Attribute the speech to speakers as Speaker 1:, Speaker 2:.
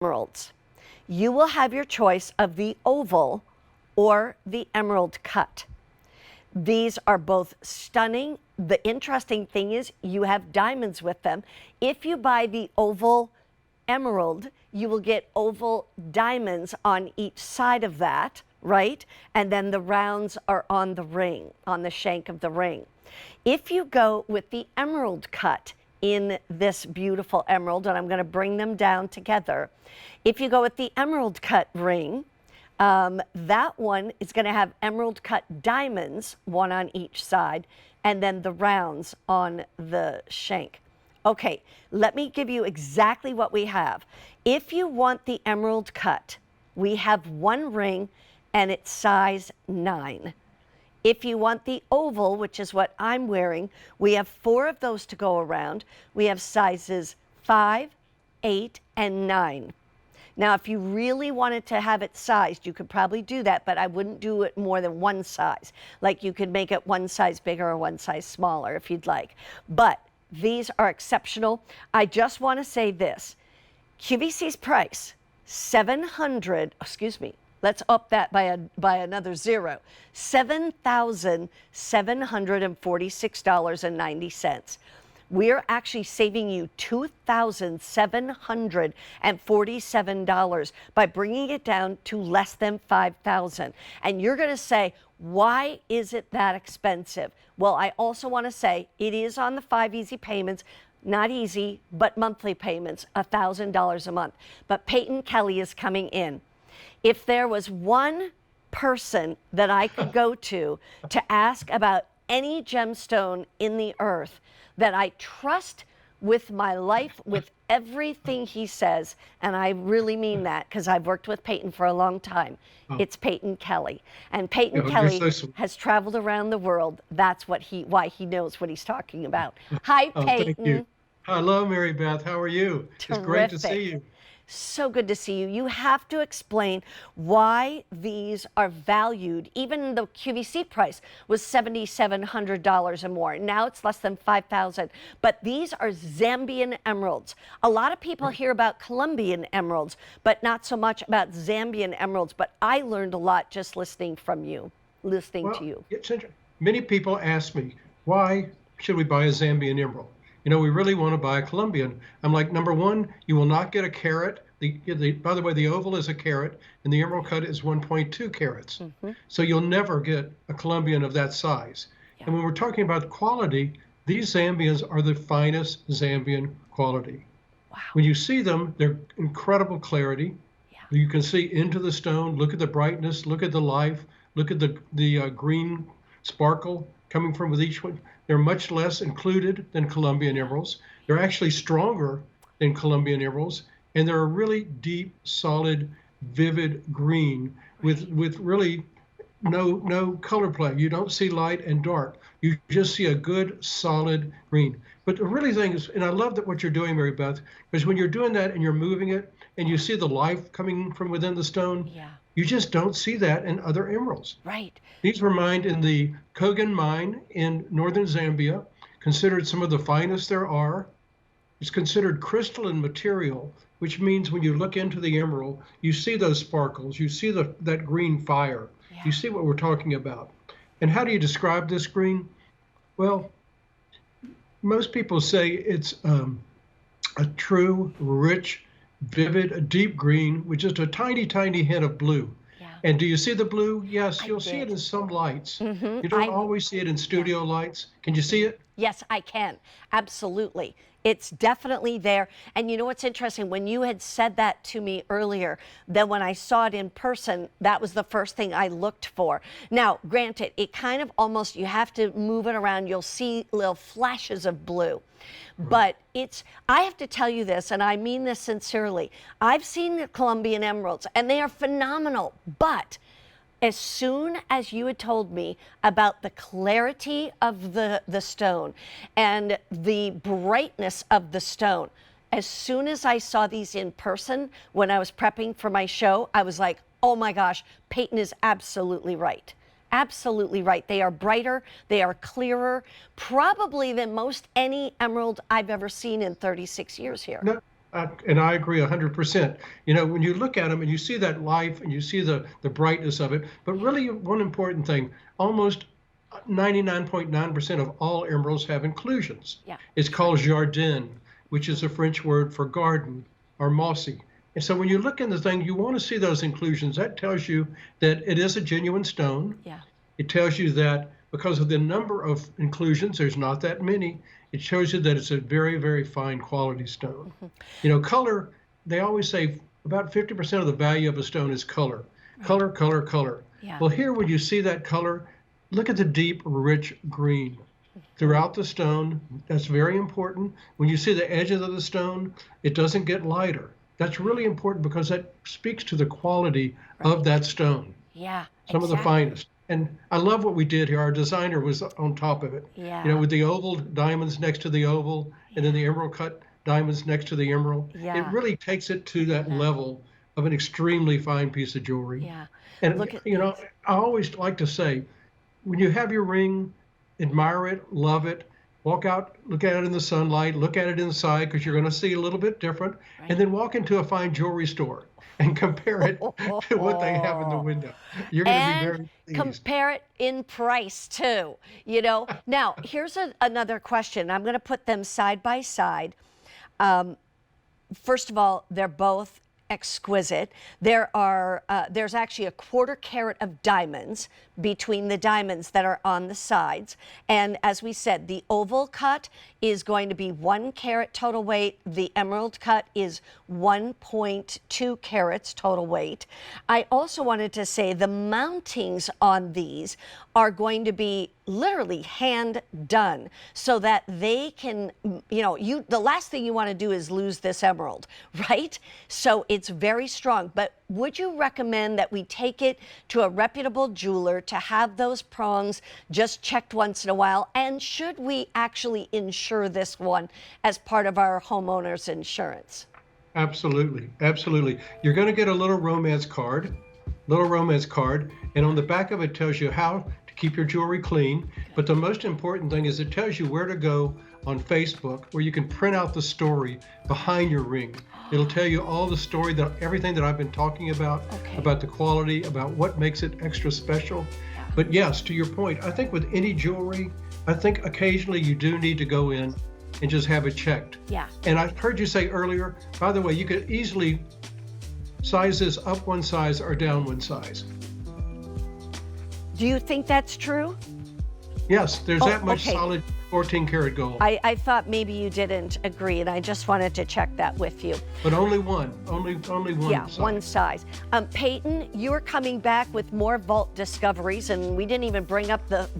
Speaker 1: emeralds. You will have your choice of the oval or the emerald cut. These are both stunning. The interesting thing is you have diamonds with them. If you buy the oval emerald, you will get oval diamonds on each side of that, right? And then the rounds are on the ring, on the shank of the ring. If you go with the emerald cut in this beautiful emerald, and I'm going to bring them down together. If you go with the emerald cut ring, that one is going to have emerald cut diamonds, one on each side, and then the rounds on the shank. Okay, let me give you exactly what we have. If you want the emerald cut, we have one ring and it's size 9. If you want the oval, which is what I'm wearing, we have 4 of those to go around. We have sizes 5, 8, and 9. Now, if you really wanted to have it sized, you could probably do that, but I wouldn't do it more than one size. Like you could make it one size bigger or one size smaller if you'd like. But these are exceptional. I just want to say this. QVC's price, let's up that by another 0. $7,746.90. We're actually saving you $2,747 by bringing it down to less than $5,000. And you're going to say, why is it that expensive? Well, I also want to say it is on the 5 easy payments. Not easy, but monthly payments, $1,000 a month. But Peyton Kelly is coming in. If there was one person that I could go to ask about any gemstone in the earth that I trust with my life, with everything he says, and I really mean that because I've worked with Peyton for a long time, it's Peyton Kelly. And Peyton Kelly has traveled around the world. That's why he knows what he's talking about. Hi, Peyton.
Speaker 2: Thank you. Hello, Mary Beth. How are you?
Speaker 1: Terrific.
Speaker 2: It's great to see you.
Speaker 1: So good to see you. You have to explain why these are valued. Even the QVC price was $7,700 or more. Now it's less than $5,000. But these are Zambian emeralds. A lot of people hear about Colombian emeralds, but not so much about Zambian emeralds. But I learned a lot just listening to you.
Speaker 2: Many people ask me, why should we buy a Zambian emerald? You know, we really want to buy a Colombian. I'm like, number one, you will not get a carat. By the way, the oval is a carat, and the emerald cut is 1.2 carats. Mm-hmm. So you'll never get a Colombian of that size. Yeah. And when we're talking about quality, these Zambians are the finest Zambian quality. Wow. When you see them, they're incredible clarity. Yeah. You can see into the stone. Look at the brightness. Look at the life. Look at the green sparkle coming from with each one. They're much less included than Colombian emeralds. They're actually stronger than Colombian emeralds, and they're a really deep, solid, vivid green with really no color play. You don't see light and dark. You just see a good, solid green. But the really thing is, and I love that what you're doing, Mary Beth, because when you're doing that and you're moving it and you see the life coming from within the stone, you just don't see that in other emeralds.
Speaker 1: Right.
Speaker 2: These were mined in the Kogan mine in northern Zambia, considered some of the finest there are. It's considered crystalline material, which means when you look into the emerald, you see those sparkles, you see that green fire, you see what we're talking about. And how do you describe this green? Well, most people say it's a true, rich, vivid, a deep green with just a tiny, tiny hint of blue. And do you see the blue? Yes, you'll see it in some lights. Mm-hmm. You don't always see it in studio lights. Can you see it?
Speaker 1: Yes, I can. Absolutely. It's definitely there. And you know what's interesting? When you had said that to me earlier, then when I saw it in person, that was the first thing I looked for. Now, granted, it kind of almost, you have to move it around. You'll see little flashes of blue. But I have to tell you this, and I mean this sincerely. I've seen the Colombian emeralds, and they are phenomenal. But as soon as you had told me about the clarity of the stone and the brightness of the stone, as soon as I saw these in person when I was prepping for my show, I was like, oh my gosh, Peyton is absolutely right. Absolutely right. They are brighter, they are clearer, probably than most any emerald I've ever seen in 36 years here.
Speaker 2: And I agree 100%. You know, when you look at them and you see that life and you see the brightness of it, but really one important thing, almost 99.9% of all emeralds have inclusions.
Speaker 1: Yeah.
Speaker 2: It's called jardin, which is a French word for garden or mossy. And so when you look in the thing, you want to see those inclusions. That tells you that it is a genuine stone.
Speaker 1: Yeah.
Speaker 2: It tells you that because of the number of inclusions, there's not that many. It shows you that it's a very, very fine quality stone. You know, color, they always say about 50% of the value of a stone is color. Color, color, color.
Speaker 1: Yeah.
Speaker 2: Well, here, when you see that color, look at the deep, rich green throughout the stone. That's very important. When you see the edges of the stone, it doesn't get lighter. That's really important because that speaks to the quality of that stone.
Speaker 1: Yeah.
Speaker 2: Some of the finest. And I love what we did here. Our designer was on top of it.
Speaker 1: Yeah.
Speaker 2: You know, with the oval diamonds next to the oval, and then the emerald cut diamonds next to the emerald.
Speaker 1: Yeah.
Speaker 2: It really takes it to that level of an extremely fine piece of jewelry.
Speaker 1: Yeah.
Speaker 2: And
Speaker 1: Look at
Speaker 2: you know, I always like to say, when you have your ring, admire it, love it, walk out, look at it in the sunlight, look at it inside because you're going to see a little bit different, and then walk into a fine jewelry store and compare it to what they have in the window. You're going to be very pleased.
Speaker 1: Compare it in price too, you know. Now, here's another question. I'm going to put them side by side. First of all, they're both exquisite. There's actually a 1/4 carat of diamonds between the diamonds that are on the sides. And as we said, the oval cut is going to be 1 carat total weight. The emerald cut is 1.2 carats total weight. I also wanted to say the mountings on these are going to be literally hand done so that they can, you know, the last thing you want to do is lose this emerald, right? So it's very strong. But would you recommend that we take it to a reputable jeweler to have those prongs just checked once in a while? And should we actually insure this one as part of our homeowner's insurance?
Speaker 2: Absolutely, absolutely. You're going to get a little romance card, and on the back of it tells you how to keep your jewelry clean. But the most important thing is it tells you where to go on Facebook, where you can print out the story behind your ring. It'll tell you all the story, everything that I've been talking about the quality, about what makes it extra special. But yes, to your point, I think with any jewelry, I think occasionally you do need to go in and just have it checked.
Speaker 1: Yeah.
Speaker 2: And I heard you say earlier, by the way, you could easily size this up one size or down one size.
Speaker 1: Do you think that's true?
Speaker 2: Yes, there's that much solid 14 karat gold.
Speaker 1: I thought maybe you didn't agree, and I just wanted to check that with you.
Speaker 2: But only one size.
Speaker 1: One size. Peyton, you're coming back with more vault discoveries, and we didn't even bring up the